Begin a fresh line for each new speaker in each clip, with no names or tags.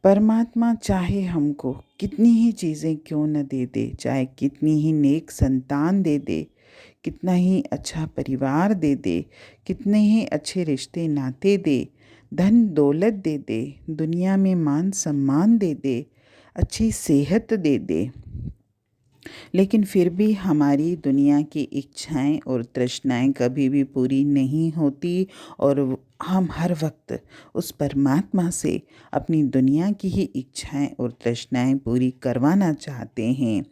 परमात्मा चाहे हमको कितनी ही चीज़ें क्यों न दे दे, चाहे कितनी ही नेक संतान दे दे, कितना ही अच्छा परिवार दे दे, कितने ही अच्छे रिश्ते नाते दे, धन दौलत दे दे, दुनिया में मान सम्मान दे दे, अच्छी सेहत दे दे, लेकिन फिर भी हमारी दुनिया की इच्छाएं और तृष्णाएं कभी भी पूरी नहीं होती। और हम हर वक्त उस परमात्मा से अपनी दुनिया की ही इच्छाएं और तृष्णाएं पूरी करवाना चाहते हैं।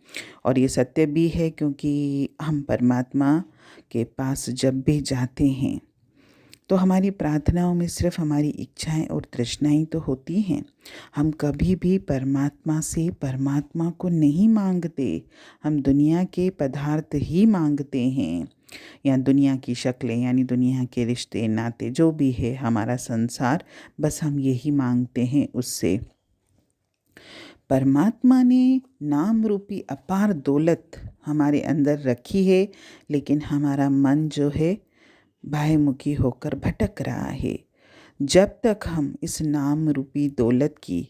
और ये सत्य भी है, क्योंकि हम परमात्मा के पास जब भी जाते हैं तो हमारी प्रार्थनाओं में सिर्फ हमारी इच्छाएं और तृष्णाएं तो होती हैं। हम कभी भी परमात्मा से परमात्मा को नहीं मांगते, हम दुनिया के पदार्थ ही मांगते हैं, या दुनिया की शक्लें, यानी दुनिया के रिश्ते नाते जो भी है हमारा संसार, बस हम यही मांगते हैं उससे। परमात्मा ने नाम रूपी अपार दौलत हमारे अंदर रखी है, लेकिन हमारा मन जो है बाह्यमुखी होकर भटक रहा है। जब तक हम इस नाम रूपी दौलत की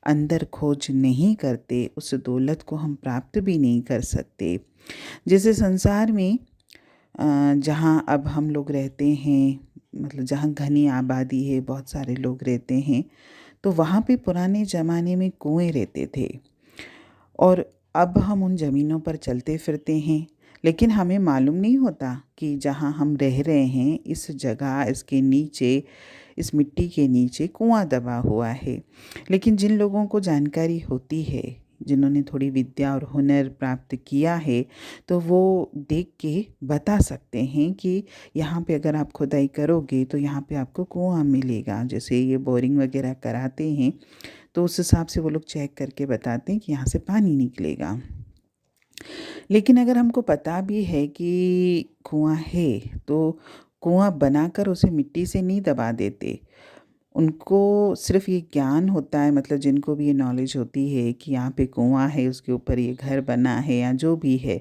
अंदर खोज नहीं करते, उस दौलत को हम प्राप्त भी नहीं कर सकते। जैसे संसार में जहाँ अब हम लोग रहते हैं, मतलब जहाँ घनी आबादी है, बहुत सारे लोग रहते हैं, तो वहाँ पे पुराने ज़माने में कुएं रहते थे। और अब हम उन ज़मीनों पर चलते फिरते हैं, लेकिन हमें मालूम नहीं होता कि जहाँ हम रह रहे हैं इस जगह, इसके नीचे, इस मिट्टी के नीचे कुआं दबा हुआ है। लेकिन जिन लोगों को जानकारी होती है, जिन्होंने थोड़ी विद्या और हुनर प्राप्त किया है, तो वो देख के बता सकते हैं कि यहाँ पे अगर आप खुदाई करोगे तो यहाँ पे आपको कुआं मिलेगा। जैसे ये बोरिंग वगैरह कराते हैं, तो उस हिसाब से वो लोग चेक करके बताते हैं कि यहाँ से पानी निकलेगा। लेकिन अगर हमको पता भी है कि कुआं है, तो कुआं बनाकर उसे मिट्टी से नहीं दबा देते। उनको सिर्फ ये ज्ञान होता है, मतलब जिनको भी ये नॉलेज होती है कि यहाँ पे कुआं है, उसके ऊपर ये घर बना है या जो भी है,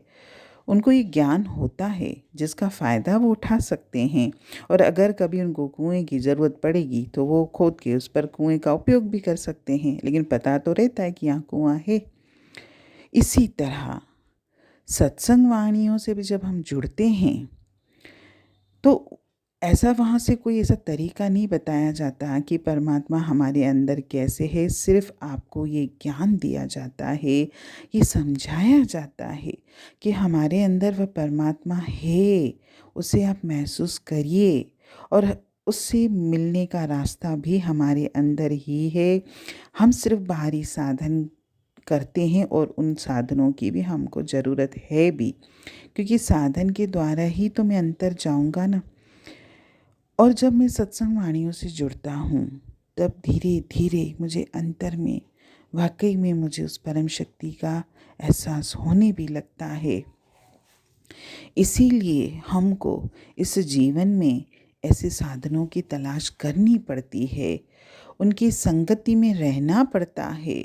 उनको ये ज्ञान होता है जिसका फ़ायदा वो उठा सकते हैं। और अगर कभी उनको कुएं की ज़रूरत पड़ेगी तो वो खोद के उस पर कुएं का उपयोग भी कर सकते हैं, लेकिन पता तो रहता है कि यहाँ कुआं है। इसी तरह सत्संग वाणियों से भी जब हम जुड़ते हैं, तो ऐसा वहाँ से कोई ऐसा तरीका नहीं बताया जाता कि परमात्मा हमारे अंदर कैसे है। सिर्फ आपको ये ज्ञान दिया जाता है, ये समझाया जाता है कि हमारे अंदर वह परमात्मा है, उसे आप महसूस करिए। और उससे मिलने का रास्ता भी हमारे अंदर ही है। हम सिर्फ बाहरी साधन करते हैं, और उन साधनों की भी हमको ज़रूरत है भी, क्योंकि साधन के द्वारा ही तो मैं अंतर जाऊंगा ना। और जब मैं सत्संग वाणियों से जुड़ता हूँ, तब धीरे धीरे मुझे अंतर में, वाकई में मुझे उस परम शक्ति का एहसास होने भी लगता है। इसीलिए हमको इस जीवन में ऐसे साधनों की तलाश करनी पड़ती है, उनकी संगति में रहना पड़ता है।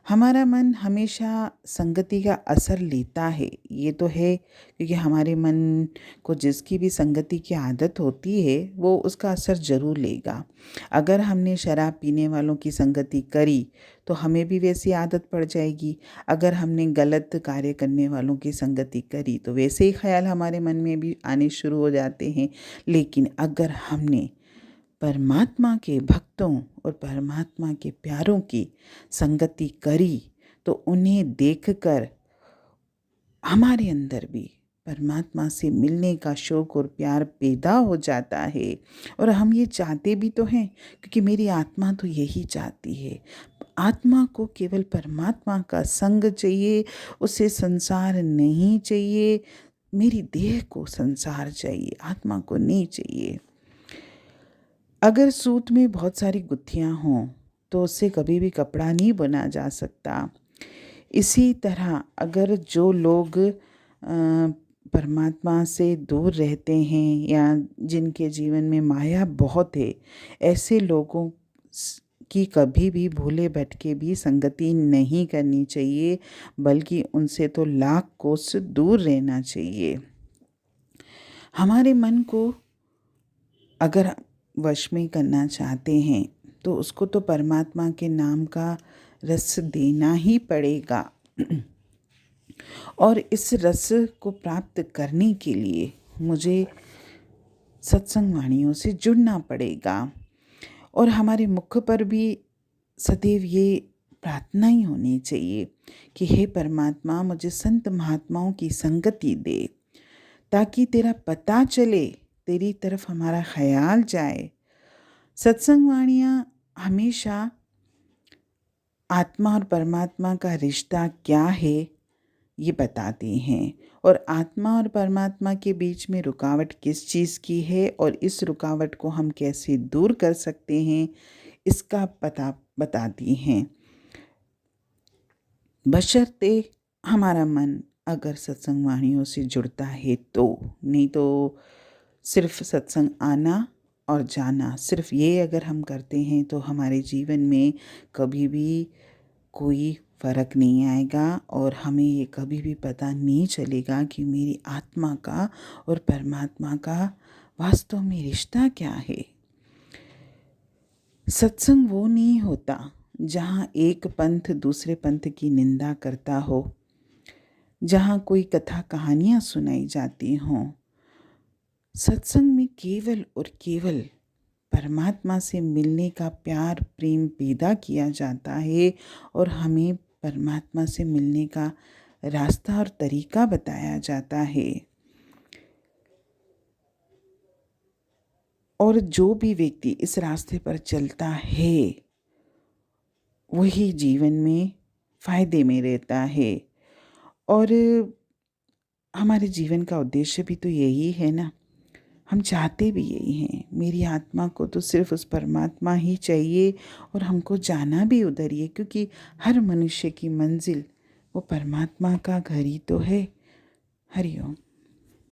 हमारा मन हमेशा संगति का असर लेता है, ये तो है, क्योंकि हमारे मन को जिसकी भी संगति की आदत होती है वो उसका असर ज़रूर लेगा। अगर हमने शराब पीने वालों की संगति करी तो हमें भी वैसी आदत पड़ जाएगी। अगर हमने गलत कार्य करने वालों की संगति करी तो वैसे ही ख्याल हमारे मन में भी आने शुरू हो जाते हैं। लेकिन अगर हमने परमात्मा के भक्तों और परमात्मा के प्यारों की संगति करी, तो उन्हें देखकर हमारे अंदर भी परमात्मा से मिलने का शौक और प्यार पैदा हो जाता है। और हम ये चाहते भी तो हैं, क्योंकि मेरी आत्मा तो यही चाहती है। आत्मा को केवल परमात्मा का संग चाहिए, उसे संसार नहीं चाहिए। मेरी देह को संसार चाहिए, आत्मा को नहीं चाहिए। अगर सूत में बहुत सारी गुत्थियाँ हों तो उससे कभी भी कपड़ा नहीं बुना जा सकता। इसी तरह अगर जो लोग परमात्मा से दूर रहते हैं, या जिनके जीवन में माया बहुत है, ऐसे लोगों की कभी भी भूले भटके भी संगति नहीं करनी चाहिए, बल्कि उनसे तो लाख कोस दूर रहना चाहिए। हमारे मन को अगर वश में करना चाहते हैं तो उसको तो परमात्मा के नाम का रस देना ही पड़ेगा। और इस रस को प्राप्त करने के लिए मुझे सत्संग वाणियों से जुड़ना पड़ेगा। और हमारे मुख पर भी सदैव ये प्रार्थना ही होनी चाहिए कि हे परमात्मा, मुझे संत महात्माओं की संगति दे, ताकि तेरा पता चले, तेरी तरफ हमारा ख्याल जाए। सत्संग वाणियाँ हमेशा आत्मा और परमात्मा का रिश्ता क्या है ये बताते हैं, और आत्मा और परमात्मा के बीच में रुकावट किस चीज़ की है और इस रुकावट को हम कैसे दूर कर सकते हैं इसका पता बताती हैं। बशर्ते हमारा मन अगर सत्संग वाणियों से जुड़ता है तो, नहीं तो सिर्फ सत्संग आना और जाना, सिर्फ ये अगर हम करते हैं तो हमारे जीवन में कभी भी कोई फ़र्क नहीं आएगा और हमें ये कभी भी पता नहीं चलेगा कि मेरी आत्मा का और परमात्मा का वास्तव में रिश्ता क्या है। सत्संग वो नहीं होता जहाँ एक पंथ दूसरे पंथ की निंदा करता हो, जहाँ कोई कथा कहानियाँ सुनाई जाती हों। सत्संग में केवल और केवल परमात्मा से मिलने का प्यार प्रेम पैदा किया जाता है और हमें परमात्मा से मिलने का रास्ता और तरीका बताया जाता है। और जो भी व्यक्ति इस रास्ते पर चलता है वही जीवन में फ़ायदे में रहता है। और हमारे जीवन का उद्देश्य भी तो यही है ना, हम चाहते भी यही हैं। मेरी आत्मा को तो सिर्फ उस परमात्मा ही चाहिए और हमको जाना भी उधर ही है, क्योंकि हर मनुष्य की मंजिल वो परमात्मा का घर ही तो है। हरि ओम।